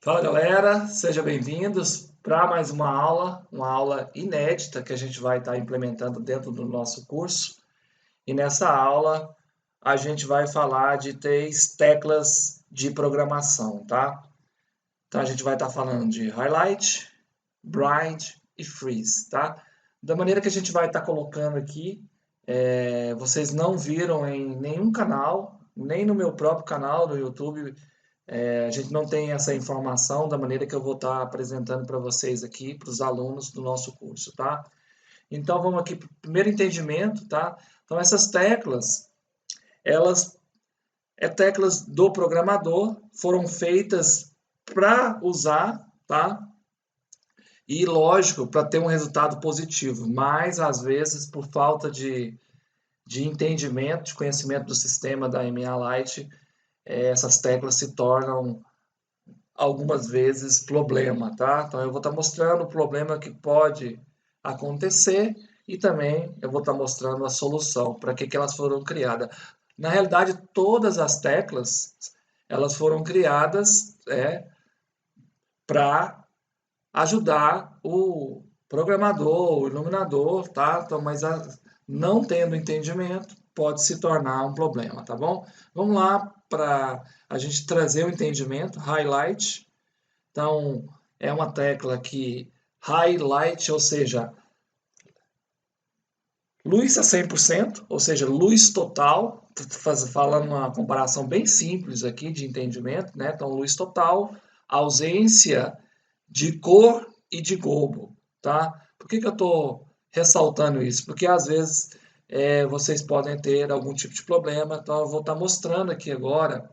Fala galera, sejam bem-vindos para mais uma aula inédita que a gente vai estar implementando dentro do nosso curso. E nessa aula a gente vai falar de 3 teclas de programação, tá? Então a gente vai estar falando de highlight, bright e freeze, tá? Da maneira que a gente vai estar colocando aqui, vocês não viram em nenhum canal, nem no meu próprio canal do YouTube. A gente não tem essa informação da maneira que eu vou estar apresentando para vocês aqui, para os alunos do nosso curso, tá? Então vamos aqui para o primeiro entendimento, tá? Então essas teclas, elas teclas do programador, foram feitas para usar, tá? E lógico, para ter um resultado positivo, mas às vezes por falta de entendimento, de conhecimento do sistema da MA Lite, essas teclas se tornam algumas vezes problema, tá? Então eu vou estar mostrando o problema que pode acontecer e também eu vou estar mostrando a solução, para que elas foram criadas. Na realidade, todas as teclas, elas foram criadas para ajudar o programador, o iluminador, tá? Então, mas não tendo entendimento, pode se tornar um problema, tá bom? Vamos lá para a gente trazer o entendimento, highlight. Então, é uma tecla que highlight, ou seja, luz a 100%, ou seja, luz total, falando uma comparação bem simples aqui de entendimento, né? Então, luz total, ausência de cor e de globo, tá? Por que eu estou ressaltando isso? Porque às vezes vocês podem ter algum tipo de problema, então eu vou estar mostrando aqui agora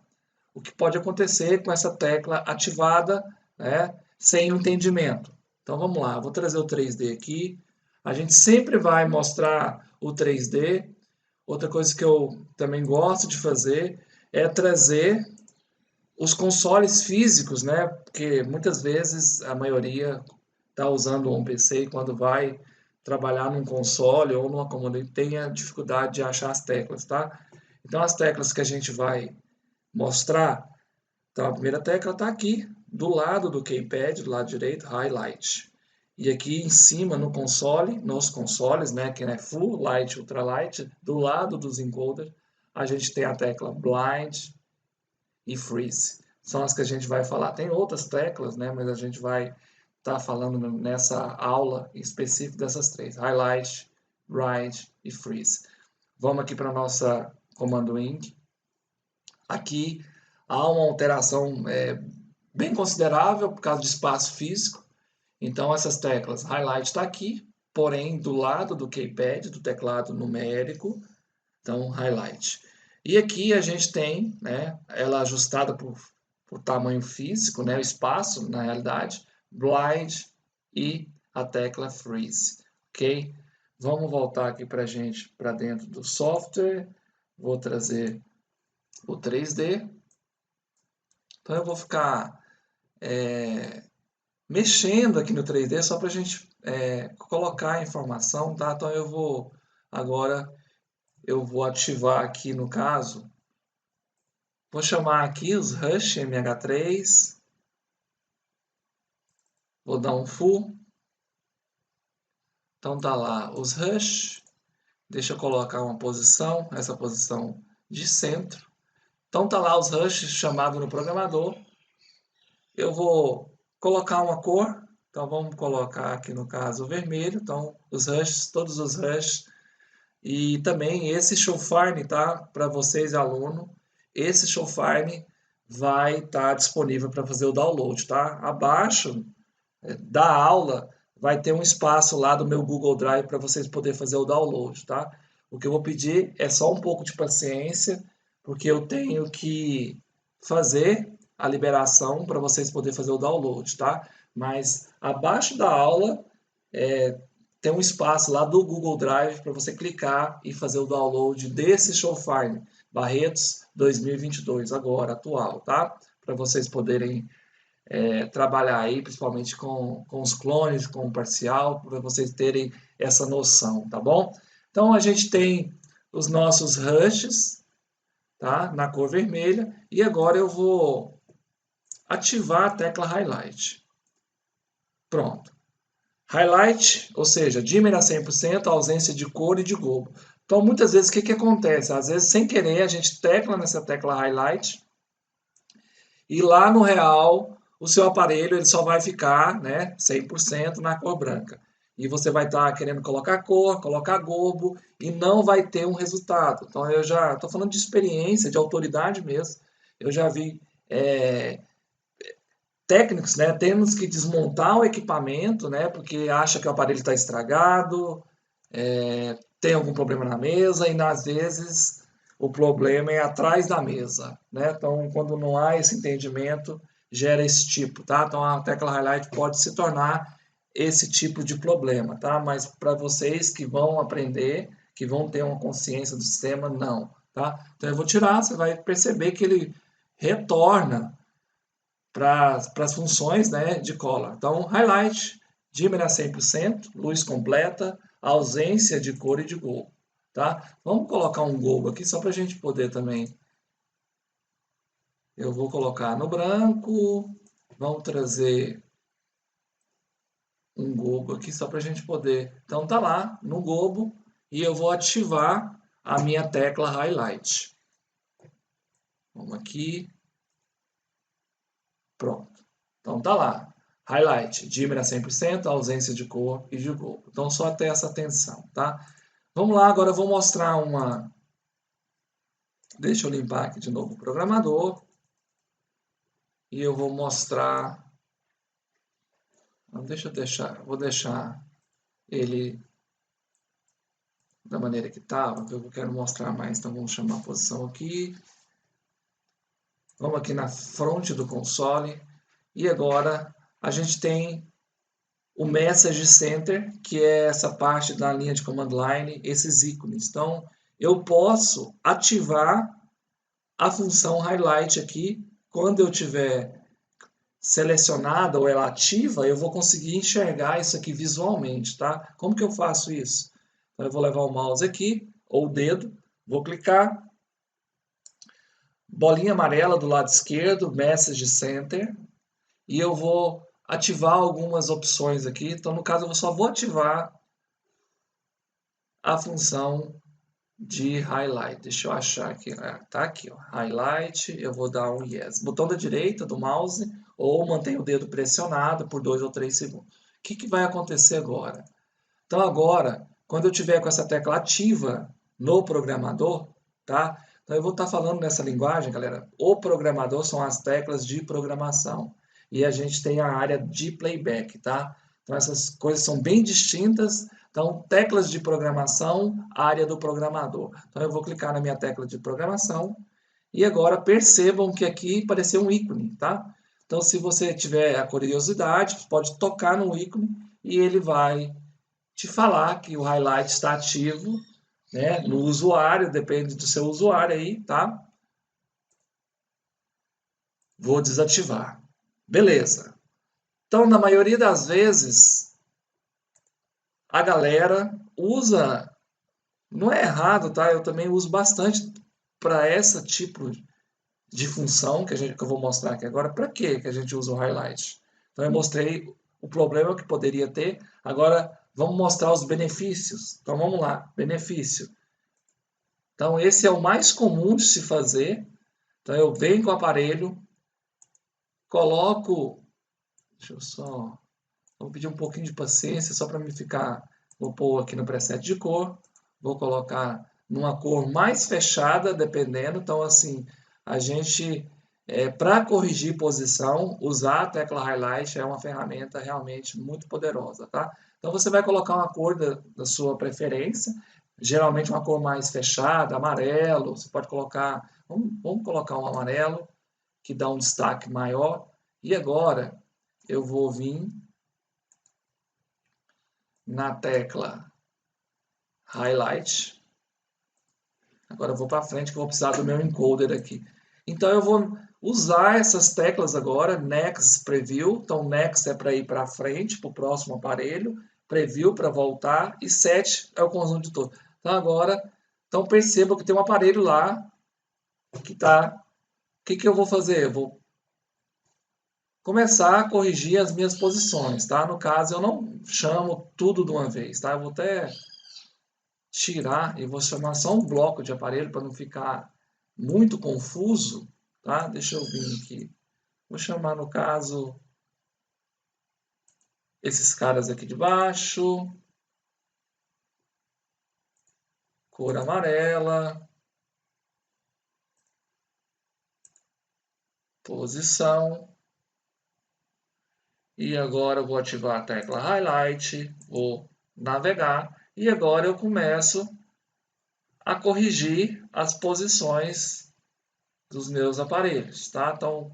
o que pode acontecer com essa tecla ativada, né, sem o entendimento. Então vamos lá, vou trazer o 3D aqui. A gente sempre vai mostrar o 3D. Outra coisa que eu também gosto de fazer é trazer os consoles físicos, né? Porque muitas vezes a maioria está usando um PC e quando vai trabalhar num console ou numa comodidade tem a dificuldade de achar as teclas, tá? Então as teclas que a gente vai mostrar, então a primeira tecla está aqui, do lado do keypad, do lado direito, highlight. E aqui em cima no console, nos consoles, né, que é full light, ultralight, do lado dos encoders, a gente tem a tecla blind e freeze. São as que a gente vai falar. Tem outras teclas, né, mas a gente vai estar falando nessa aula específica dessas 3, highlight, bright e freeze. Vamos aqui para a nossa comando ing. Aqui há uma alteração bem considerável por causa de espaço físico. Então essas teclas, highlight está aqui, porém do lado do keypad, do teclado numérico, então highlight. E aqui a gente tem, né, ela ajustada por tamanho físico, né, o espaço na realidade, blind e a tecla freeze, ok? Vamos voltar aqui para a gente, para dentro do software, vou trazer o 3D. Então eu vou ficar mexendo aqui no 3D só para a gente colocar a informação, tá? Então eu vou ativar aqui no caso, vou chamar aqui os Rush MH3, vou dar um Full, então tá lá os Rush, deixa eu colocar uma posição, essa posição de centro, então tá lá os Rush chamado no programador, eu vou colocar uma cor, então vamos colocar aqui no caso o vermelho, então os Rushes, todos os Rushes, e também esse Showfine, tá? Para vocês aluno, esse Showfine vai estar disponível para fazer o download, tá? Abaixo da aula vai ter um espaço lá do meu Google Drive para vocês poderem fazer o download, tá? O que eu vou pedir é só um pouco de paciência, porque eu tenho que fazer a liberação para vocês poderem fazer o download, tá? Mas abaixo da aula tem um espaço lá do Google Drive para você clicar e fazer o download desse Showfine Barretos 2022, agora, atual, tá? Para vocês poderem trabalhar aí, principalmente com os clones, com o parcial, para vocês terem essa noção, tá bom? Então a gente tem os nossos rushes, tá? Na cor vermelha, e agora eu vou ativar a tecla Highlight. Pronto. Highlight, ou seja, dimmer a 100%, ausência de cor e de globo. Então, muitas vezes, o que acontece? Às vezes, sem querer, a gente tecla nessa tecla Highlight e lá no real, o seu aparelho ele só vai ficar, né, 100% na cor branca. E você vai estar querendo colocar cor, colocar globo e não vai ter um resultado. Então, eu já estou falando de experiência, de autoridade mesmo. Eu já vi técnicos, né, temos que desmontar o equipamento, né, porque acha que o aparelho está estragado, tem algum problema na mesa e às vezes o problema é atrás da mesa, né? Então, quando não há esse entendimento, gera esse tipo, tá? Então, a tecla Highlight pode se tornar esse tipo de problema, tá? Mas para vocês que vão aprender, que vão ter uma consciência do sistema, não, tá? Então, eu vou tirar, você vai perceber que ele retorna para as funções, né, de cola. Então, highlight, dimmer a 100%, luz completa, ausência de cor e de globo. Tá? Vamos colocar um globo aqui só para a gente poder também. Eu vou colocar no branco, vamos trazer um globo aqui só para a gente poder. Então tá lá no globo e eu vou ativar a minha tecla highlight. Vamos aqui. Pronto. Então tá lá. Highlight, dimmer a 100%, ausência de cor e de globo. Então só ter essa atenção, tá? Vamos lá, agora eu vou mostrar uma... Deixa eu limpar aqui de novo o programador. E eu vou mostrar... Não, vou deixar ele da maneira que estava, que eu quero mostrar mais. Então vamos chamar a posição aqui. Vamos aqui na fronte do console. E agora a gente tem o Message Center, que é essa parte da linha de command line, esses ícones. Então, eu posso ativar a função Highlight aqui. Quando eu tiver selecionada ou ela ativa, eu vou conseguir enxergar isso aqui visualmente, tá? Como que eu faço isso? Então, eu vou levar o mouse aqui, ou o dedo, vou clicar, bolinha amarela do lado esquerdo, Message Center, e eu vou ativar algumas opções aqui. Então, no caso, eu só vou ativar a função de highlight. Deixa eu achar aqui. Tá aqui, ó. Highlight. Eu vou dar um yes. Botão da direita do mouse ou mantenho o dedo pressionado por 2 ou 3 segundos. O que vai acontecer agora? Então, agora, quando eu tiver com essa tecla ativa no programador, tá? Então, eu vou estar falando nessa linguagem, galera. O programador são as teclas de programação. E a gente tem a área de playback, tá? Então, essas coisas são bem distintas. Então, teclas de programação, área do programador. Então, eu vou clicar na minha tecla de programação. E agora, percebam que aqui apareceu um ícone, tá? Então, se você tiver a curiosidade, pode tocar no ícone e ele vai te falar que o highlight está ativo, né, no usuário, depende do seu usuário aí, tá? Vou desativar. Beleza. Então, na maioria das vezes, a galera usa, não é errado, tá? Eu também uso bastante para esse tipo de função que eu vou mostrar aqui agora. Para que a gente usa o highlight? Então, eu mostrei o problema que poderia ter. Agora, vamos mostrar os benefícios. Então, vamos lá. Benefício. Então, esse é o mais comum de se fazer. Então, eu venho com o aparelho, coloco... Deixa eu só... Vou pedir um pouquinho de paciência, só para me ficar... Vou pôr aqui no preset de cor. Vou colocar numa cor mais fechada, dependendo. Então, assim, a gente... para corrigir posição, usar a tecla Highlight é uma ferramenta realmente muito poderosa, tá? Então, você vai colocar uma cor da sua preferência, geralmente uma cor mais fechada, amarelo, você pode colocar, vamos colocar um amarelo, que dá um destaque maior, e agora eu vou vir na tecla Highlight, agora eu vou para frente que eu vou precisar do meu encoder aqui. Então eu vou usar essas teclas agora, Next Preview, então Next é para ir para frente, para o próximo aparelho, Preview para voltar, e Set é o conjunto de todos. Então agora, então perceba que tem um aparelho lá, que está... O que eu vou fazer? Eu vou começar a corrigir as minhas posições, tá? No caso, eu não chamo tudo de uma vez, tá? Eu vou até tirar e vou chamar só um bloco de aparelho para não ficar muito confuso, tá? Deixa eu vir aqui. Vou chamar, no caso, esses caras aqui de baixo, cor amarela, posição. E agora eu vou ativar a tecla Highlight, vou navegar e agora eu começo a corrigir as posições dos meus aparelhos, tá? Então,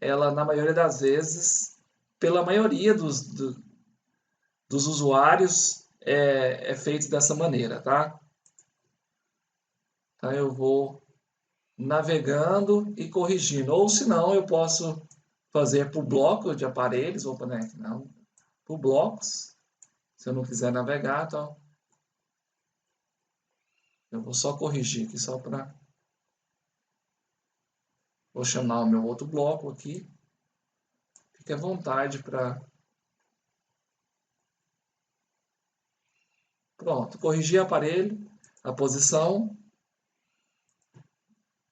ela na maioria das vezes, pela maioria dos usuários, é feito dessa maneira, tá? Então eu vou navegando e corrigindo, ou se não, eu posso fazer por bloco de aparelhos, vou pôr aqui, não, por blocos, se eu não quiser navegar, então eu vou só corrigir aqui, só para... Vou chamar o meu outro bloco aqui, fique à vontade para... Pronto, corrigir aparelho, a posição,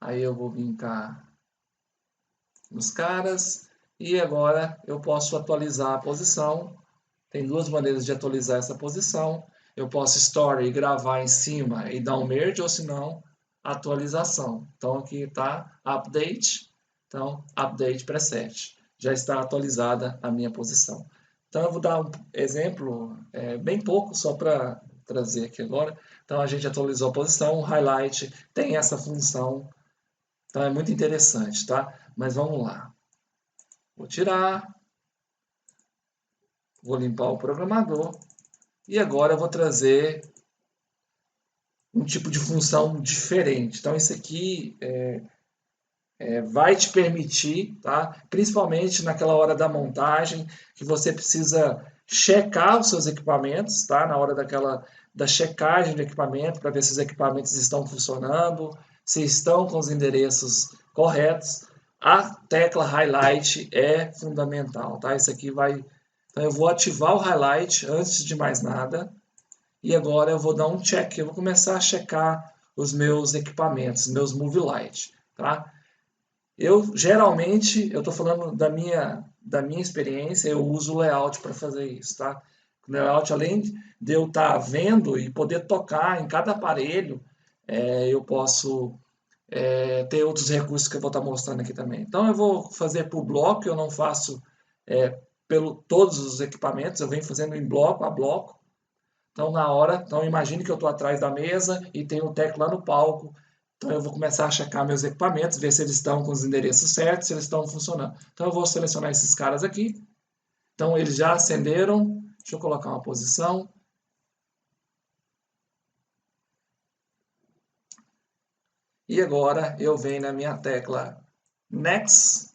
aí eu vou vir cá nos caras, e agora eu posso atualizar a posição. Tem duas maneiras de atualizar essa posição. Eu posso story e gravar em cima e dar um merge, ou se não, atualização. Então aqui está update, então update preset. Já está atualizada a minha posição. Então eu vou dar um exemplo, bem pouco, só para trazer aqui agora. Então a gente atualizou a posição, o highlight tem essa função, então é muito interessante, tá? Mas vamos lá. Vou tirar, vou limpar o programador e agora eu vou trazer um tipo de função diferente. Então isso aqui vai te permitir, tá? Principalmente naquela hora da montagem, que você precisa checar os seus equipamentos, tá? Na hora da checagem do equipamento, para ver se os equipamentos estão funcionando, se estão com os endereços corretos. A tecla Highlight é fundamental, tá? Isso aqui vai... Então eu vou ativar o Highlight antes de mais nada. E agora eu vou dar um check, eu vou começar a checar os meus equipamentos, meus Move Light, tá? Eu geralmente, eu estou falando da minha experiência, eu uso o layout para fazer isso, tá? O layout, além de eu estar vendo e poder tocar em cada aparelho, eu posso ter outros recursos que eu vou estar mostrando aqui também. Então eu vou fazer por bloco, eu não faço pelo todos os equipamentos, eu venho fazendo em bloco a bloco. Então, na hora, então imagine que eu estou atrás da mesa e tem um teclado lá no palco. Então, eu vou começar a checar meus equipamentos, ver se eles estão com os endereços certos, se eles estão funcionando. Então, eu vou selecionar esses caras aqui. Então, eles já acenderam. Deixa eu colocar uma posição. E agora, eu venho na minha tecla Next.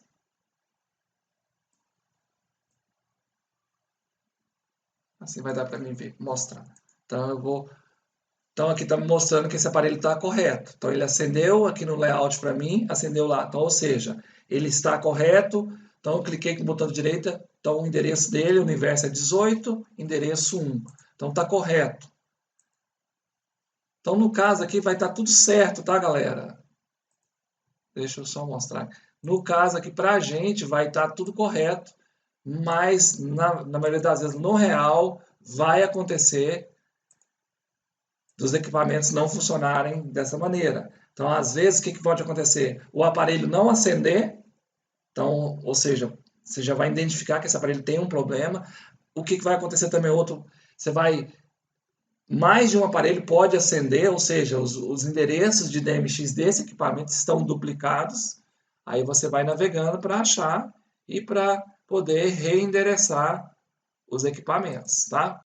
Assim vai dar para mim ver, mostrar. Então, eu vou... Então, aqui está me mostrando que esse aparelho está correto. Então, ele acendeu aqui no layout para mim, acendeu lá. Então, ou seja, ele está correto. Então, eu cliquei com o botão de direita. Então, o endereço dele, o universo é 18, endereço 1. Então, está correto. Então, no caso aqui, vai estar tudo certo, tá, galera? Deixa eu só mostrar. No caso aqui, para a gente, vai estar tudo correto. Mas, na maioria das vezes, no real, vai acontecer dos equipamentos não funcionarem dessa maneira. Então, às vezes, o que pode acontecer? O aparelho não acender, então, ou seja, você já vai identificar que esse aparelho tem um problema. O que vai acontecer também outro, mais de um aparelho pode acender, ou seja, os endereços de DMX desse equipamento estão duplicados. Aí você vai navegando para achar e para poder reendereçar os equipamentos, tá?